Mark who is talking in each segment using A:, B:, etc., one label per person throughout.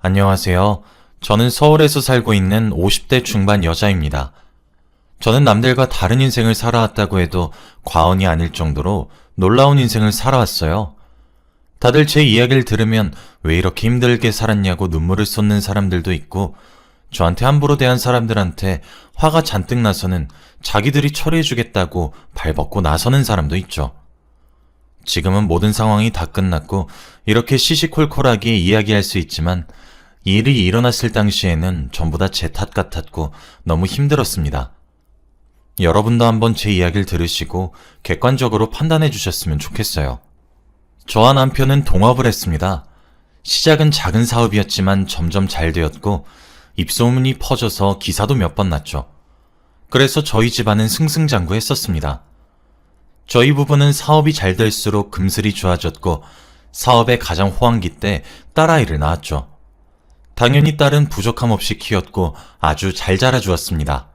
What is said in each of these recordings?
A: 안녕하세요. 저는 서울에서 살고 있는 50대 중반 여자입니다. 저는 남들과 다른 인생을 살아왔다고 해도 과언이 아닐 정도로 놀라운 인생을 살아왔어요. 다들 제 이야기를 들으면 왜 이렇게 힘들게 살았냐고 눈물을 쏟는 사람들도 있고, 저한테 함부로 대한 사람들한테 화가 잔뜩 나서는 자기들이 처리해주겠다고 발벗고 나서는 사람도 있죠. 지금은 모든 상황이 다 끝났고 이렇게 시시콜콜하게 이야기할 수 있지만, 이 일이 일어났을 당시에는 전부 다 제 탓 같았고 너무 힘들었습니다. 여러분도 한번 제 이야기를 들으시고 객관적으로 판단해 주셨으면 좋겠어요. 저와 남편은 동업을 했습니다. 시작은 작은 사업이었지만 점점 잘 되었고 입소문이 퍼져서 기사도 몇 번 났죠. 그래서 저희 집안은 승승장구했었습니다. 저희 부부는 사업이 잘 될수록 금슬이 좋아졌고, 사업의 가장 호황기 때 딸아이를 낳았죠. 당연히 딸은 부족함 없이 키웠고 아주 잘 자라주었습니다.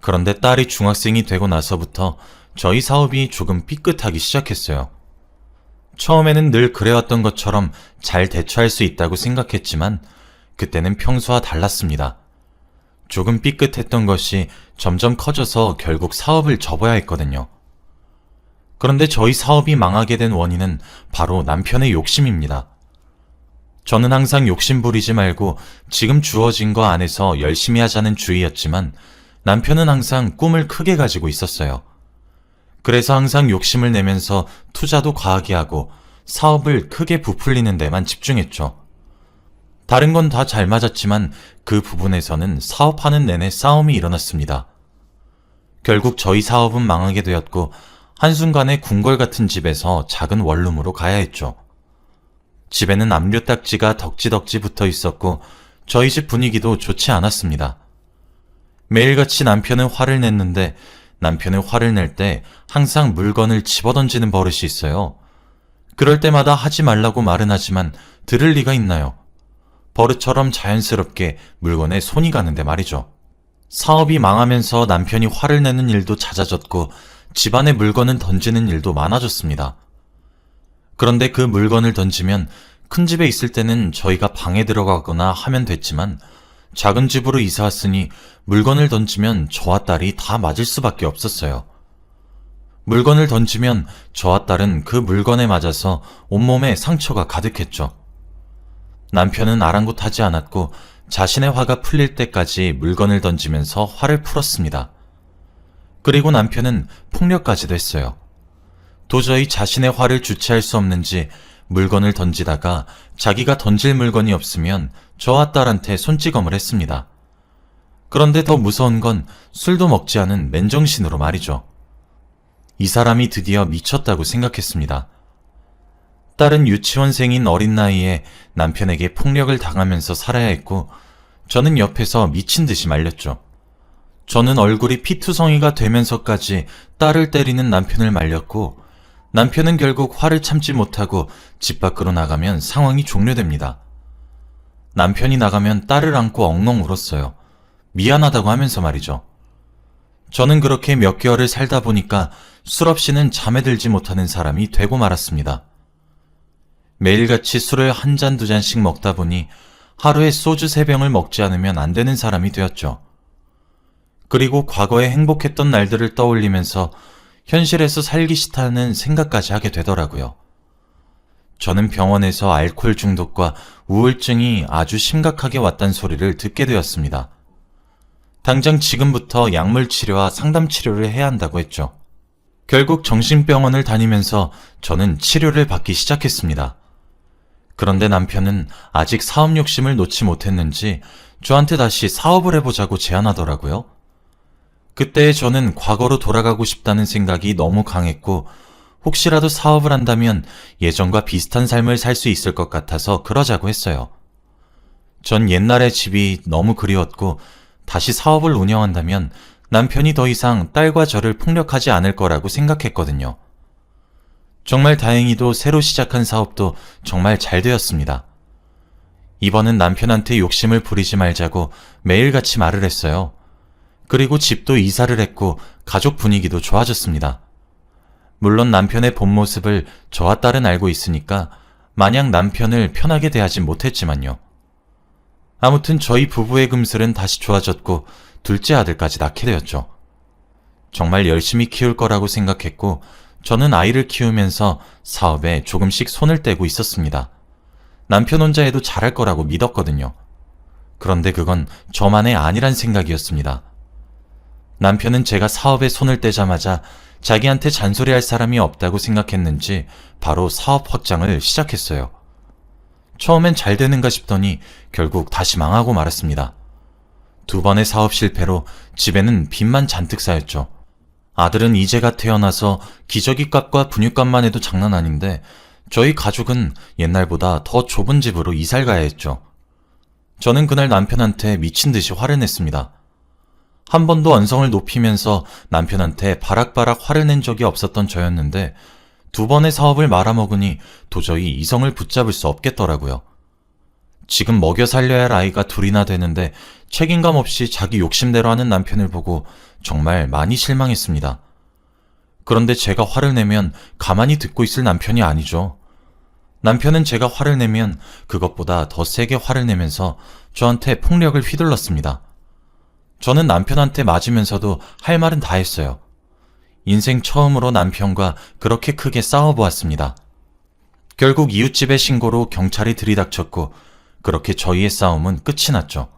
A: 그런데 딸이 중학생이 되고 나서부터 저희 사업이 조금 삐끗하기 시작했어요. 처음에는 늘 그래왔던 것처럼 잘 대처할 수 있다고 생각했지만, 그때는 평소와 달랐습니다. 조금 삐끗했던 것이 점점 커져서 결국 사업을 접어야 했거든요. 그런데 저희 사업이 망하게 된 원인은 바로 남편의 욕심입니다. 저는 항상 욕심 부리지 말고 지금 주어진 거 안에서 열심히 하자는 주의였지만, 남편은 항상 꿈을 크게 가지고 있었어요. 그래서 항상 욕심을 내면서 투자도 과하게 하고 사업을 크게 부풀리는 데만 집중했죠. 다른 건 다 잘 맞았지만 그 부분에서는 사업하는 내내 싸움이 일어났습니다. 결국 저희 사업은 망하게 되었고, 한순간에 궁궐 같은 집에서 작은 원룸으로 가야 했죠. 집에는 압류 딱지가 덕지덕지 붙어 있었고 저희 집 분위기도 좋지 않았습니다. 매일같이 남편은 화를 냈는데, 남편은 화를 낼 때 항상 물건을 집어던지는 버릇이 있어요. 그럴 때마다 하지 말라고 말은 하지만 들을 리가 있나요? 버릇처럼 자연스럽게 물건에 손이 가는데 말이죠. 사업이 망하면서 남편이 화를 내는 일도 잦아졌고 집안에 물건을 던지는 일도 많아졌습니다. 그런데 그 물건을 던지면 큰 집에 있을 때는 저희가 방에 들어가거나 하면 됐지만, 작은 집으로 이사 왔으니 물건을 던지면 저와 딸이 다 맞을 수밖에 없었어요. 물건을 던지면 저와 딸은 그 물건에 맞아서 온몸에 상처가 가득했죠. 남편은 아랑곳하지 않았고 자신의 화가 풀릴 때까지 물건을 던지면서 화를 풀었습니다. 그리고 남편은 폭력까지도 했어요. 도저히 자신의 화를 주체할 수 없는지 물건을 던지다가 자기가 던질 물건이 없으면 저와 딸한테 손찌검을 했습니다. 그런데 더 무서운 건 술도 먹지 않은 맨정신으로 말이죠. 이 사람이 드디어 미쳤다고 생각했습니다. 딸은 유치원생인 어린 나이에 남편에게 폭력을 당하면서 살아야 했고, 저는 옆에서 미친 듯이 말렸죠. 저는 얼굴이 피투성이가 되면서까지 딸을 때리는 남편을 말렸고, 남편은 결국 화를 참지 못하고 집 밖으로 나가면 상황이 종료됩니다. 남편이 나가면 딸을 안고 엉엉 울었어요. 미안하다고 하면서 말이죠. 저는 그렇게 몇 개월을 살다 보니까 술 없이는 잠에 들지 못하는 사람이 되고 말았습니다. 매일같이 술을 한 잔 두 잔씩 먹다 보니 하루에 소주 3병을 먹지 않으면 안 되는 사람이 되었죠. 그리고 과거에 행복했던 날들을 떠올리면서 현실에서 살기 싫다는 생각까지 하게 되더라고요. 저는 병원에서 알코올 중독과 우울증이 아주 심각하게 왔단 소리를 듣게 되었습니다. 당장 지금부터 약물 치료와 상담 치료를 해야 한다고 했죠. 결국 정신병원을 다니면서 저는 치료를 받기 시작했습니다. 그런데 남편은 아직 사업 욕심을 놓지 못했는지 저한테 다시 사업을 해보자고 제안하더라고요. 그때 저는 과거로 돌아가고 싶다는 생각이 너무 강했고, 혹시라도 사업을 한다면 예전과 비슷한 삶을 살 수 있을 것 같아서 그러자고 했어요. 전 옛날의 집이 너무 그리웠고, 다시 사업을 운영한다면 남편이 더 이상 딸과 저를 폭력하지 않을 거라고 생각했거든요. 정말 다행히도 새로 시작한 사업도 정말 잘 되었습니다. 이번은 남편한테 욕심을 부리지 말자고 매일같이 말을 했어요. 그리고 집도 이사를 했고 가족 분위기도 좋아졌습니다. 물론 남편의 본 모습을 저와 딸은 알고 있으니까 마냥 남편을 편하게 대하진 못했지만요. 아무튼 저희 부부의 금슬은 다시 좋아졌고 둘째 아들까지 낳게 되었죠. 정말 열심히 키울 거라고 생각했고 저는 아이를 키우면서 사업에 조금씩 손을 떼고 있었습니다. 남편 혼자 해도 잘할 거라고 믿었거든요. 그런데 그건 저만의 아니란 생각이었습니다. 남편은 제가 사업에 손을 떼자마자 자기한테 잔소리할 사람이 없다고 생각했는지 바로 사업 확장을 시작했어요. 처음엔 잘 되는가 싶더니 결국 다시 망하고 말았습니다. 2번의 사업 실패로 집에는 빚만 잔뜩 쌓였죠. 아들은 이제가 태어나서 기저귀값과 분유값만 해도 장난 아닌데 저희 가족은 옛날보다 더 좁은 집으로 이사를 가야 했죠. 저는 그날 남편한테 미친 듯이 화를 냈습니다. 한 번도 언성을 높이면서 남편한테 바락바락 화를 낸 적이 없었던 저였는데 2번의 사업을 말아먹으니 도저히 이성을 붙잡을 수 없겠더라고요. 지금 먹여 살려야 할 아이가 둘이나 되는데 책임감 없이 자기 욕심대로 하는 남편을 보고 정말 많이 실망했습니다. 그런데 제가 화를 내면 가만히 듣고 있을 남편이 아니죠. 남편은 제가 화를 내면 그것보다 더 세게 화를 내면서 저한테 폭력을 휘둘렀습니다. 저는 남편한테 맞으면서도 할 말은 다 했어요. 인생 처음으로 남편과 그렇게 크게 싸워보았습니다. 결국 이웃집의 신고로 경찰이 들이닥쳤고 그렇게 저희의 싸움은 끝이 났죠.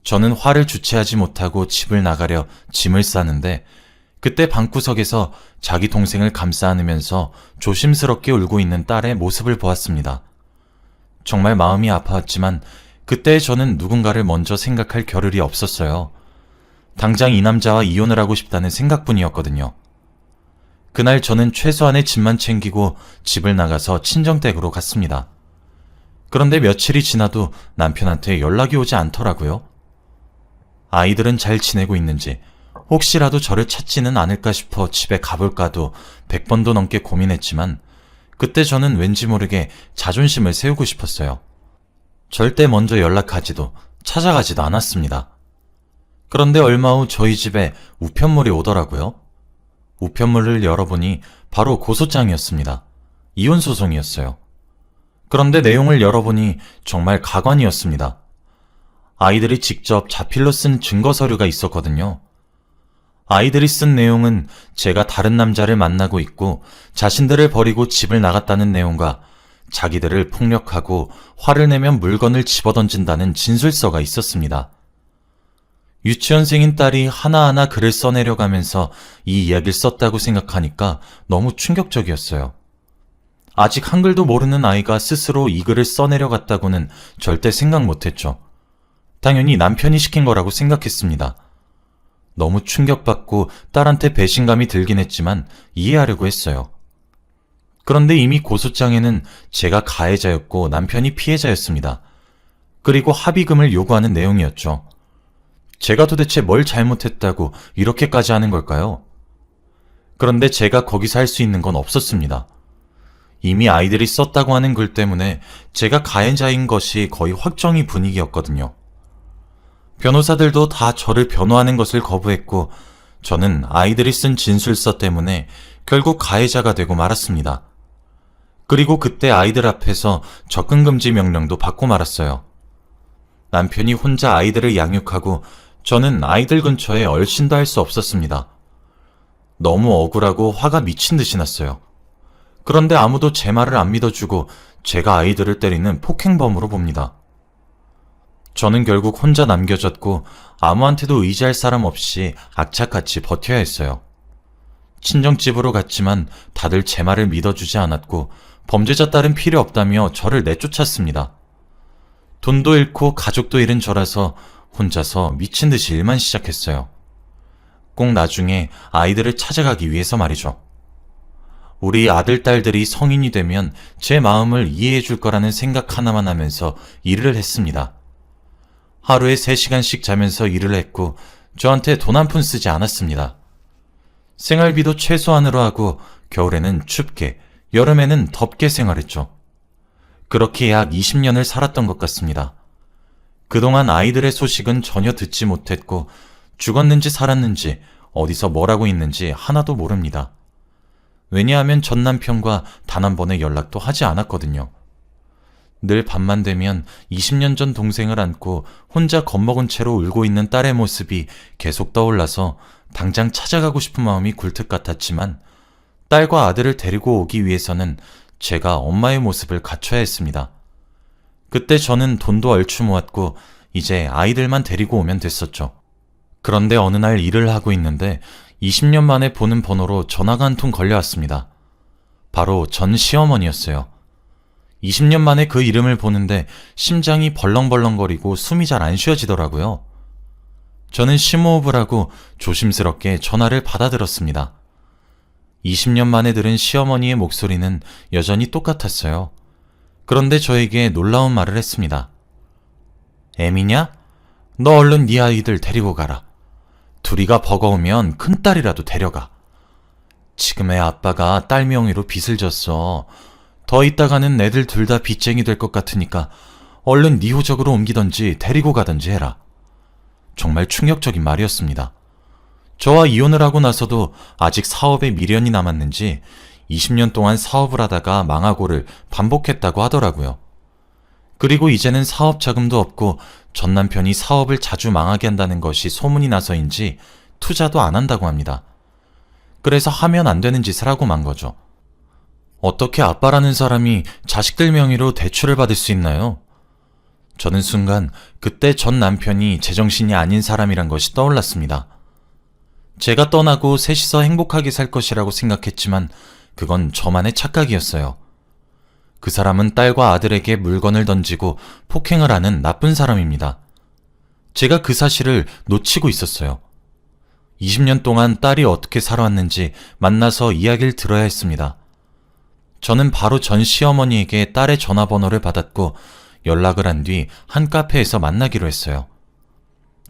A: 저는 화를 주체하지 못하고 집을 나가려 짐을 싸는데 그때 방구석에서 자기 동생을 감싸 안으면서 조심스럽게 울고 있는 딸의 모습을 보았습니다. 정말 마음이 아파왔지만 그때 저는 누군가를 먼저 생각할 겨를이 없었어요. 당장 이 남자와 이혼을 하고 싶다는 생각뿐이었거든요. 그날 저는 최소한의 짐만 챙기고 집을 나가서 친정댁으로 갔습니다. 그런데 며칠이 지나도 남편한테 연락이 오지 않더라고요. 아이들은 잘 지내고 있는지 혹시라도 저를 찾지는 않을까 싶어 집에 가볼까도 100번도 넘게 고민했지만 그때 저는 왠지 모르게 자존심을 세우고 싶었어요. 절대 먼저 연락하지도 찾아가지도 않았습니다. 그런데 얼마 후 저희 집에 우편물이 오더라고요. 우편물을 열어보니 바로 고소장이었습니다. 이혼소송이었어요. 그런데 내용을 열어보니 정말 가관이었습니다. 아이들이 직접 자필로 쓴 증거서류가 있었거든요. 아이들이 쓴 내용은 제가 다른 남자를 만나고 있고 자신들을 버리고 집을 나갔다는 내용과 자기들을 폭력하고 화를 내면 물건을 집어던진다는 진술서가 있었습니다. 유치원생인 딸이 하나하나 글을 써내려가면서 이 이야기를 썼다고 생각하니까 너무 충격적이었어요. 아직 한글도 모르는 아이가 스스로 이 글을 써내려갔다고는 절대 생각 못했죠. 당연히 남편이 시킨 거라고 생각했습니다. 너무 충격받고 딸한테 배신감이 들긴 했지만 이해하려고 했어요. 그런데 이미 고소장에는 제가 가해자였고 남편이 피해자였습니다. 그리고 합의금을 요구하는 내용이었죠. 제가 도대체 뭘 잘못했다고 이렇게까지 하는 걸까요? 그런데 제가 거기서 할 수 있는 건 없었습니다. 이미 아이들이 썼다고 하는 글 때문에 제가 가해자인 것이 거의 확정이 분위기였거든요. 변호사들도 다 저를 변호하는 것을 거부했고 저는 아이들이 쓴 진술서 때문에 결국 가해자가 되고 말았습니다. 그리고 그때 아이들 앞에서 접근금지 명령도 받고 말았어요. 남편이 혼자 아이들을 양육하고 저는 아이들 근처에 얼씬도 할 수 없었습니다. 너무 억울하고 화가 미친 듯이 났어요. 그런데 아무도 제 말을 안 믿어주고 제가 아이들을 때리는 폭행범으로 봅니다. 저는 결국 혼자 남겨졌고 아무한테도 의지할 사람 없이 악착같이 버텨야 했어요. 친정집으로 갔지만 다들 제 말을 믿어주지 않았고 범죄자 딸은 필요 없다며 저를 내쫓았습니다. 돈도 잃고 가족도 잃은 저라서 혼자서 미친 듯이 일만 시작했어요. 꼭 나중에 아이들을 찾아가기 위해서 말이죠. 우리 아들, 딸들이 성인이 되면 제 마음을 이해해 줄 거라는 생각 하나만 하면서 일을 했습니다. 하루에 3시간씩 자면서 일을 했고 저한테 돈 한 푼 쓰지 않았습니다. 생활비도 최소한으로 하고 겨울에는 춥게, 여름에는 덥게 생활했죠. 그렇게 약 20년을 살았던 것 같습니다. 그동안 아이들의 소식은 전혀 듣지 못했고 죽었는지 살았는지 어디서 뭘 하고 있는지 하나도 모릅니다. 왜냐하면 전 남편과 단 한 번의 연락도 하지 않았거든요. 늘 밤만 되면 20년 전 동생을 안고 혼자 겁먹은 채로 울고 있는 딸의 모습이 계속 떠올라서 당장 찾아가고 싶은 마음이 굴뚝 같았지만 딸과 아들을 데리고 오기 위해서는 제가 엄마의 모습을 갖춰야 했습니다. 그때 저는 돈도 얼추 모았고 이제 아이들만 데리고 오면 됐었죠. 그런데 어느 날 일을 하고 있는데 20년 만에 보는 번호로 전화가 한 통 걸려왔습니다. 바로 전 시어머니였어요. 20년 만에 그 이름을 보는데 심장이 벌렁벌렁거리고 숨이 잘 안 쉬어지더라고요. 저는 심호흡을 하고 조심스럽게 전화를 받아들었습니다. 20년 만에 들은 시어머니의 목소리는 여전히 똑같았어요. 그런데 저에게 놀라운 말을 했습니다. 애미냐? 너 얼른 네 아이들 데리고 가라. 둘이가 버거우면 큰딸이라도 데려가. 지금의 아빠가 딸 명의로 빚을 졌어. 더 있다가는 애들 둘 다 빚쟁이 될 것 같으니까 얼른 네 호적으로 옮기던지 데리고 가던지 해라. 정말 충격적인 말이었습니다. 저와 이혼을 하고 나서도 아직 사업에 미련이 남았는지 20년 동안 사업을 하다가 망하고를 반복했다고 하더라고요. 그리고 이제는 사업 자금도 없고 전 남편이 사업을 자주 망하게 한다는 것이 소문이 나서인지 투자도 안 한다고 합니다. 그래서 하면 안 되는 짓을 하고 만 거죠. 어떻게 아빠라는 사람이 자식들 명의로 대출을 받을 수 있나요? 저는 순간 그때 전 남편이 제정신이 아닌 사람이란 것이 떠올랐습니다. 제가 떠나고 셋이서 행복하게 살 것이라고 생각했지만 그건 저만의 착각이었어요. 그 사람은 딸과 아들에게 물건을 던지고 폭행을 하는 나쁜 사람입니다. 제가 그 사실을 놓치고 있었어요. 20년 동안 딸이 어떻게 살아왔는지 만나서 이야기를 들어야 했습니다. 저는 바로 전 시어머니에게 딸의 전화번호를 받았고 연락을 한 뒤 한 카페에서 만나기로 했어요.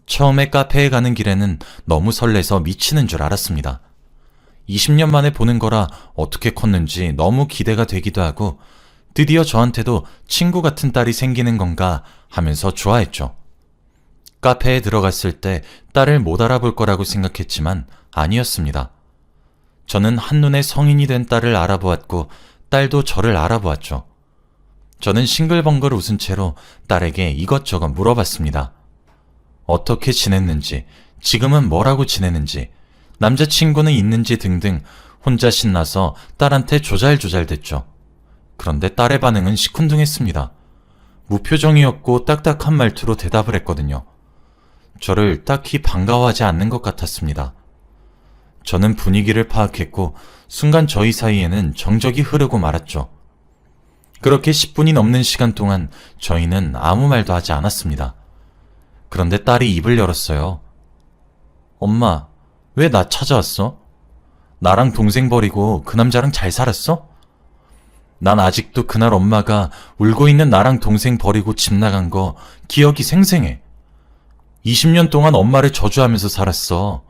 A: 처음에 카페에 가는 길에는 너무 설레서 미치는 줄 알았습니다. 20년 만에 보는 거라 어떻게 컸는지 너무 기대가 되기도 하고 드디어 저한테도 친구 같은 딸이 생기는 건가 하면서 좋아했죠. 카페에 들어갔을 때 딸을 못 알아볼 거라고 생각했지만 아니었습니다. 저는 한눈에 성인이 된 딸을 알아보았고 딸도 저를 알아보았죠. 저는 싱글벙글 웃은 채로 딸에게 이것저것 물어봤습니다. 어떻게 지냈는지, 지금은 뭐라고 지내는지, 남자친구는 있는지 등등 혼자 신나서 딸한테 조잘조잘 됐죠. 그런데 딸의 반응은 시큰둥했습니다. 무표정이었고 딱딱한 말투로 대답을 했거든요. 저를 딱히 반가워하지 않는 것 같았습니다. 저는 분위기를 파악했고 순간 저희 사이에는 정적이 흐르고 말았죠. 그렇게 10분이 넘는 시간 동안 저희는 아무 말도 하지 않았습니다. 그런데 딸이 입을 열었어요. 엄마, 왜 나 찾아왔어? 나랑 동생 버리고 그 남자랑 잘 살았어? 난 아직도 그날 엄마가 울고 있는 나랑 동생 버리고 집 나간 거 기억이 생생해. 20년 동안 엄마를 저주하면서 살았어.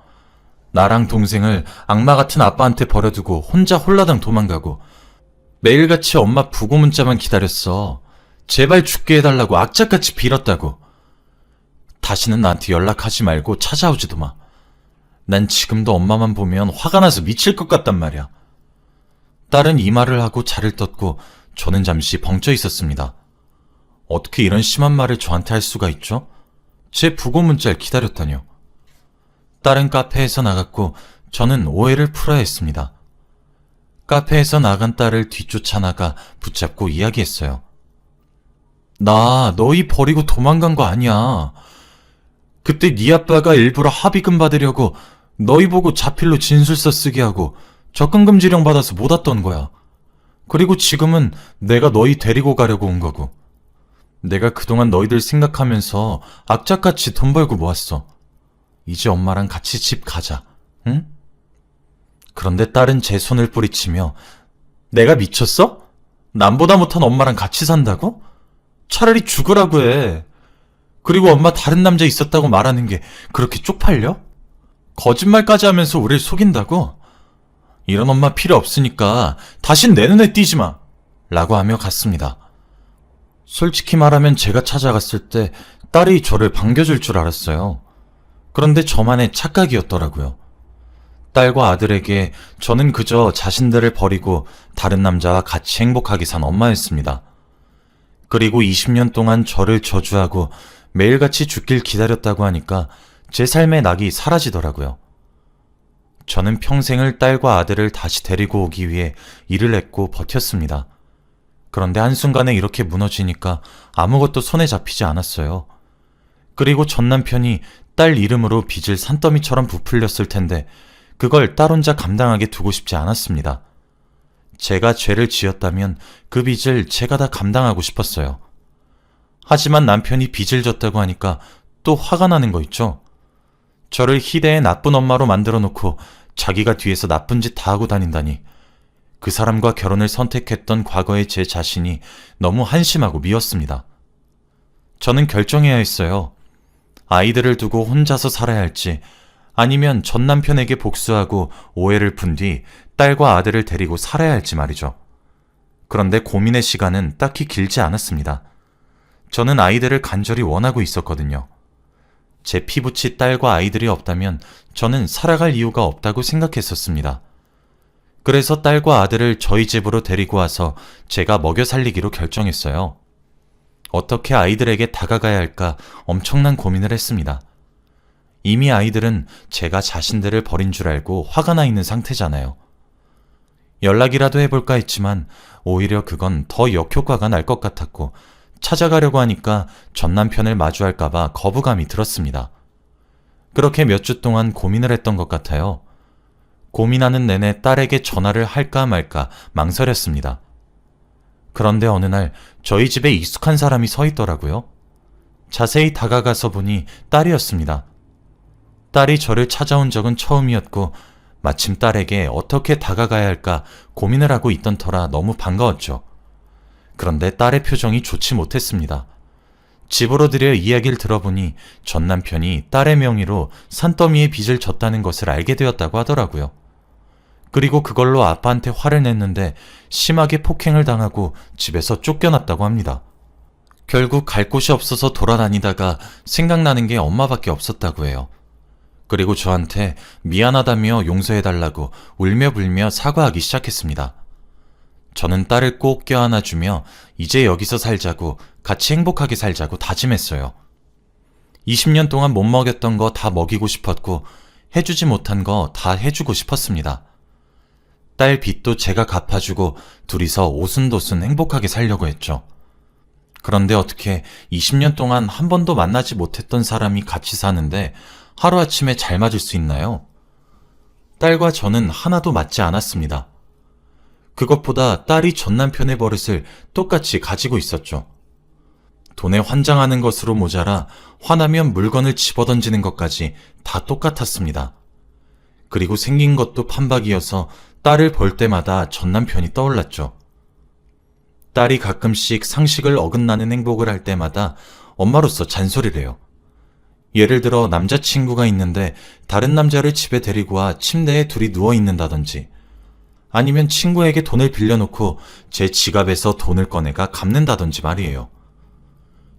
A: 나랑 동생을 악마 같은 아빠한테 버려두고 혼자 홀라당 도망가고 매일같이 엄마 부고 문자만 기다렸어. 제발 죽게 해달라고 악착같이 빌었다고. 다시는 나한테 연락하지 말고 찾아오지도 마. 난 지금도 엄마만 보면 화가 나서 미칠 것 같단 말이야. 딸은 이 말을 하고 자를 떴고 저는 잠시 벙쪄 있었습니다. 어떻게 이런 심한 말을 저한테 할 수가 있죠? 제 부고 문자를 기다렸다뇨. 딸은 카페에서 나갔고 저는 오해를 풀어야 했습니다. 카페에서 나간 딸을 뒤쫓아 나가 붙잡고 이야기했어요. 나 너희 버리고 도망간 거 아니야. 그때 네 아빠가 일부러 합의금 받으려고 너희 보고 자필로 진술서 쓰게 하고 접근금지령 받아서 못 왔던 거야. 그리고 지금은 내가 너희 데리고 가려고 온 거고. 내가 그동안 너희들 생각하면서 악착같이 돈 벌고 모았어. 이제 엄마랑 같이 집 가자, 응? 그런데 딸은 제 손을 뿌리치며 내가 미쳤어? 남보다 못한 엄마랑 같이 산다고? 차라리 죽으라고 해. 그리고 엄마 다른 남자 있었다고 말하는 게 그렇게 쪽팔려? 거짓말까지 하면서 우릴 속인다고? 이런 엄마 필요 없으니까 다신 내 눈에 띄지 마! 라고 하며 갔습니다. 솔직히 말하면 제가 찾아갔을 때 딸이 저를 반겨줄 줄 알았어요. 그런데 저만의 착각이었더라고요. 딸과 아들에게 저는 그저 자신들을 버리고 다른 남자와 같이 행복하게 산 엄마였습니다. 그리고 20년 동안 저를 저주하고 매일같이 죽길 기다렸다고 하니까 제 삶의 낙이 사라지더라고요. 저는 평생을 딸과 아들을 다시 데리고 오기 위해 일을 했고 버텼습니다. 그런데 한순간에 이렇게 무너지니까 아무것도 손에 잡히지 않았어요. 그리고 전 남편이 딸 이름으로 빚을 산더미처럼 부풀렸을 텐데 그걸 딸 혼자 감당하게 두고 싶지 않았습니다. 제가 죄를 지었다면 그 빚을 제가 다 감당하고 싶었어요. 하지만 남편이 빚을 졌다고 하니까 또 화가 나는 거 있죠? 저를 희대의 나쁜 엄마로 만들어 놓고 자기가 뒤에서 나쁜 짓 다 하고 다닌다니. 그 사람과 결혼을 선택했던 과거의 제 자신이 너무 한심하고 미웠습니다. 저는 결정해야 했어요. 아이들을 두고 혼자서 살아야 할지 아니면 전 남편에게 복수하고 오해를 푼 뒤 딸과 아들을 데리고 살아야 할지 말이죠. 그런데 고민의 시간은 딱히 길지 않았습니다. 저는 아이들을 간절히 원하고 있었거든요. 제 피부치 딸과 아이들이 없다면 저는 살아갈 이유가 없다고 생각했었습니다. 그래서 딸과 아들을 저희 집으로 데리고 와서 제가 먹여 살리기로 결정했어요. 어떻게 아이들에게 다가가야 할까 엄청난 고민을 했습니다. 이미 아이들은 제가 자신들을 버린 줄 알고 화가 나 있는 상태잖아요. 연락이라도 해볼까 했지만 오히려 그건 더 역효과가 날 것 같았고 찾아가려고 하니까 전 남편을 마주할까봐 거부감이 들었습니다. 그렇게 몇 주 동안 고민을 했던 것 같아요. 고민하는 내내 딸에게 전화를 할까 말까 망설였습니다. 그런데 어느 날 저희 집에 익숙한 사람이 서 있더라고요. 자세히 다가가서 보니 딸이었습니다. 딸이 저를 찾아온 적은 처음이었고 마침 딸에게 어떻게 다가가야 할까 고민을 하고 있던 터라 너무 반가웠죠. 그런데 딸의 표정이 좋지 못했습니다. 집으로 들여 이야기를 들어보니 전 남편이 딸의 명의로 산더미의 빚을 졌다는 것을 알게 되었다고 하더라고요. 그리고 그걸로 아빠한테 화를 냈는데 심하게 폭행을 당하고 집에서 쫓겨났다고 합니다. 결국 갈 곳이 없어서 돌아다니다가 생각나는 게 엄마밖에 없었다고 해요. 그리고 저한테 미안하다며 용서해달라고 울며 불며 사과하기 시작했습니다. 저는 딸을 꼭 껴안아주며 이제 여기서 살자고 같이 행복하게 살자고 다짐했어요. 20년 동안 못 먹였던 거 다 먹이고 싶었고 해주지 못한 거 다 해주고 싶었습니다. 딸 빚도 제가 갚아주고 둘이서 오순도순 행복하게 살려고 했죠. 그런데 어떻게 20년 동안 한 번도 만나지 못했던 사람이 같이 사는데 하루아침에 잘 맞을 수 있나요? 딸과 저는 하나도 맞지 않았습니다. 그것보다 딸이 전 남편의 버릇을 똑같이 가지고 있었죠. 돈에 환장하는 것으로 모자라 화나면 물건을 집어던지는 것까지 다 똑같았습니다. 그리고 생긴 것도 판박이어서 딸을 볼 때마다 전 남편이 떠올랐죠. 딸이 가끔씩 상식을 어긋나는 행복을 할 때마다 엄마로서 잔소리를 해요. 예를 들어 남자친구가 있는데 다른 남자를 집에 데리고 와 침대에 둘이 누워있는다든지 아니면 친구에게 돈을 빌려놓고 제 지갑에서 돈을 꺼내가 갚는다든지 말이에요.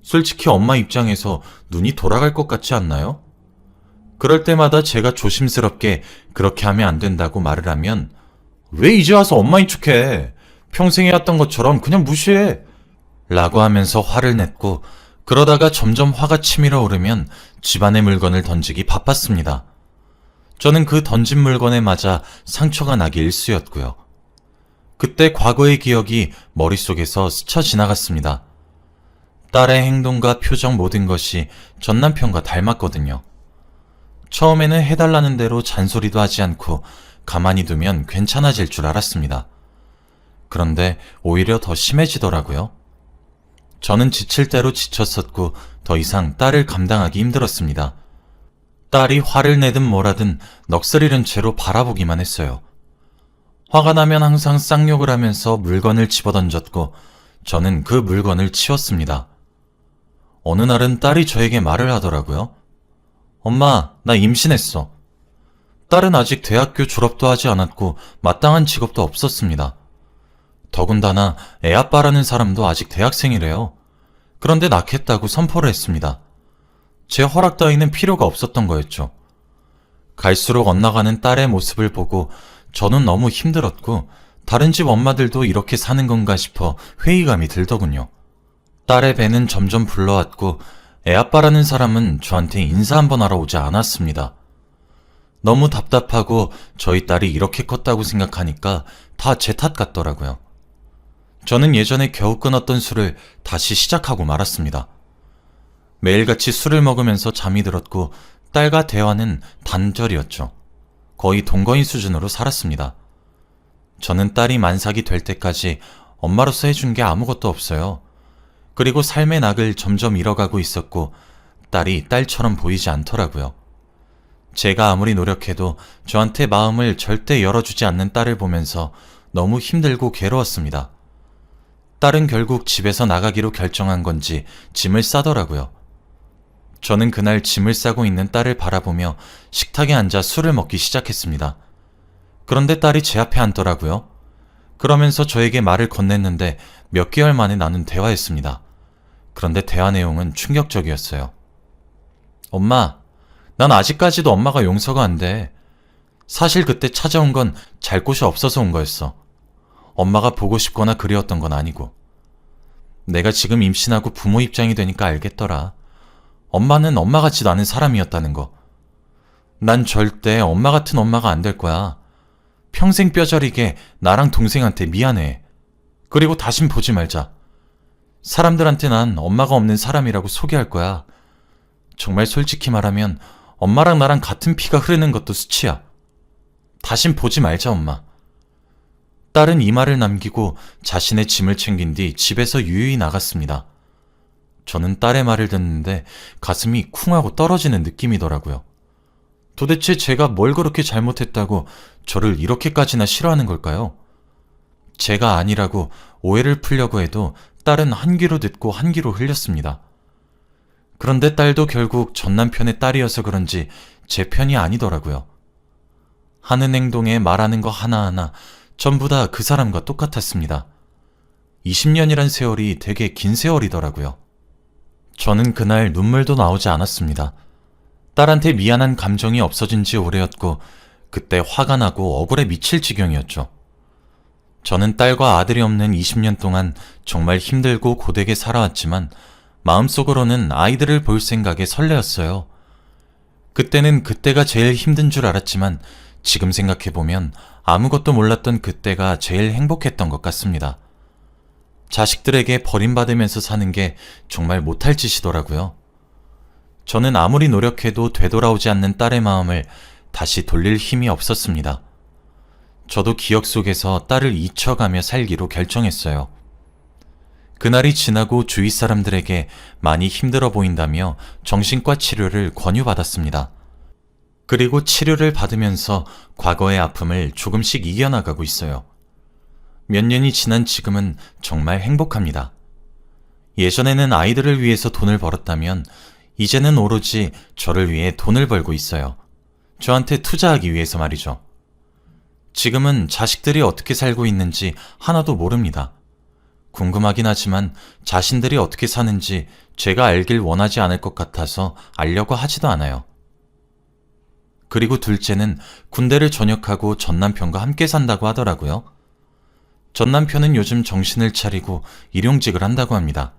A: 솔직히 엄마 입장에서 눈이 돌아갈 것 같지 않나요? 그럴 때마다 제가 조심스럽게 그렇게 하면 안 된다고 말을 하면 왜 이제 와서 엄마인 척해? 평생 해왔던 것처럼 그냥 무시해. 라고 하면서 화를 냈고 그러다가 점점 화가 치밀어 오르면 집안의 물건을 던지기 바빴습니다. 저는 그 던진 물건에 맞아 상처가 나기 일쑤였고요. 그때 과거의 기억이 머릿속에서 스쳐 지나갔습니다. 딸의 행동과 표정 모든 것이 전 남편과 닮았거든요. 처음에는 해달라는 대로 잔소리도 하지 않고 가만히 두면 괜찮아질 줄 알았습니다. 그런데 오히려 더 심해지더라고요. 저는 지칠 대로 지쳤었고 더 이상 딸을 감당하기 힘들었습니다. 딸이 화를 내든 뭐라든 넋을 잃은 채로 바라보기만 했어요. 화가 나면 항상 쌍욕을 하면서 물건을 집어던졌고 저는 그 물건을 치웠습니다. 어느 날은 딸이 저에게 말을 하더라고요. 엄마, 나 임신했어. 딸은 아직 대학교 졸업도 하지 않았고 마땅한 직업도 없었습니다. 더군다나 애아빠라는 사람도 아직 대학생이래요. 그런데 낳겠다고 선포를 했습니다. 제 허락 따위는 필요가 없었던 거였죠. 갈수록 엇나가는 딸의 모습을 보고 저는 너무 힘들었고 다른 집 엄마들도 이렇게 사는 건가 싶어 회의감이 들더군요. 딸의 배는 점점 불러왔고 애아빠라는 사람은 저한테 인사 한번 하러 오지 않았습니다. 너무 답답하고 저희 딸이 이렇게 컸다고 생각하니까 다 제 탓 같더라고요. 저는 예전에 겨우 끊었던 술을 다시 시작하고 말았습니다. 매일같이 술을 먹으면서 잠이 들었고 딸과 대화는 단절이었죠. 거의 동거인 수준으로 살았습니다. 저는 딸이 만삭이 될 때까지 엄마로서 해준 게 아무것도 없어요. 그리고 삶의 낙을 점점 잃어가고 있었고 딸이 딸처럼 보이지 않더라고요. 제가 아무리 노력해도 저한테 마음을 절대 열어주지 않는 딸을 보면서 너무 힘들고 괴로웠습니다. 딸은 결국 집에서 나가기로 결정한 건지 짐을 싸더라고요. 저는 그날 짐을 싸고 있는 딸을 바라보며 식탁에 앉아 술을 먹기 시작했습니다. 그런데 딸이 제 앞에 앉더라고요. 그러면서 저에게 말을 건넸는데 몇 개월 만에 나눈 대화였습니다. 그런데 대화 내용은 충격적이었어요. 엄마, 난 아직까지도 엄마가 용서가 안 돼. 사실 그때 찾아온 건 잘 곳이 없어서 온 거였어. 엄마가 보고 싶거나 그리웠던 건 아니고. 내가 지금 임신하고 부모 입장이 되니까 알겠더라. 엄마는 엄마 같지도 않은 사람이었다는 거. 난 절대 엄마 같은 엄마가 안 될 거야. 평생 뼈저리게 나랑 동생한테 미안해. 그리고 다신 보지 말자. 사람들한테 난 엄마가 없는 사람이라고 소개할 거야. 정말 솔직히 말하면 엄마랑 나랑 같은 피가 흐르는 것도 수치야. 다신 보지 말자, 엄마. 딸은 이 말을 남기고 자신의 짐을 챙긴 뒤 집에서 유유히 나갔습니다. 저는 딸의 말을 듣는데 가슴이 쿵 하고 떨어지는 느낌이더라고요. 도대체 제가 뭘 그렇게 잘못했다고 저를 이렇게까지나 싫어하는 걸까요? 제가 아니라고 오해를 풀려고 해도 딸은 한 귀로 듣고 한 귀로 흘렸습니다. 그런데 딸도 결국 전 남편의 딸이어서 그런지 제 편이 아니더라고요. 하는 행동에 말하는 거 하나하나 전부 다 그 사람과 똑같았습니다. 20년이란 세월이 되게 긴 세월이더라고요. 저는 그날 눈물도 나오지 않았습니다. 딸한테 미안한 감정이 없어진 지 오래였고 그때 화가 나고 억울해 미칠 지경이었죠. 저는 딸과 아들이 없는 20년 동안 정말 힘들고 고되게 살아왔지만 마음속으로는 아이들을 볼 생각에 설레었어요. 그때는 그때가 제일 힘든 줄 알았지만 지금 생각해보면 아무것도 몰랐던 그때가 제일 행복했던 것 같습니다. 자식들에게 버림받으면서 사는 게 정말 못할 짓이더라고요. 저는 아무리 노력해도 되돌아오지 않는 딸의 마음을 다시 돌릴 힘이 없었습니다. 저도 기억 속에서 딸을 잊혀가며 살기로 결정했어요. 그날이 지나고 주위 사람들에게 많이 힘들어 보인다며 정신과 치료를 권유받았습니다. 그리고 치료를 받으면서 과거의 아픔을 조금씩 이겨나가고 있어요. 몇 년이 지난 지금은 정말 행복합니다. 예전에는 아이들을 위해서 돈을 벌었다면 이제는 오로지 저를 위해 돈을 벌고 있어요. 저한테 투자하기 위해서 말이죠. 지금은 자식들이 어떻게 살고 있는지 하나도 모릅니다. 궁금하긴 하지만 자신들이 어떻게 사는지 제가 알길 원하지 않을 것 같아서 알려고 하지도 않아요. 그리고 둘째는 군대를 전역하고 전 남편과 함께 산다고 하더라고요. 전 남편은 요즘 정신을 차리고 일용직을 한다고 합니다.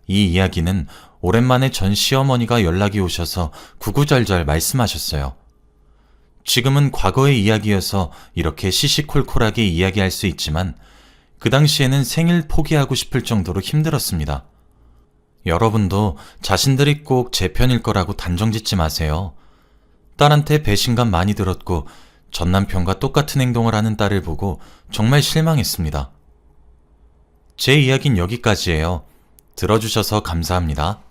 A: 이 이야기는 오랜만에 전 시어머니가 연락이 오셔서 구구절절 말씀하셨어요. 지금은 과거의 이야기여서 이렇게 시시콜콜하게 이야기할 수 있지만 그 당시에는 생일 포기하고 싶을 정도로 힘들었습니다. 여러분도 자신들이 꼭 제 편일 거라고 단정짓지 마세요. 딸한테 배신감 많이 들었고 전 남편과 똑같은 행동을 하는 딸을 보고 정말 실망했습니다. 제 이야기는 여기까지예요. 들어주셔서 감사합니다.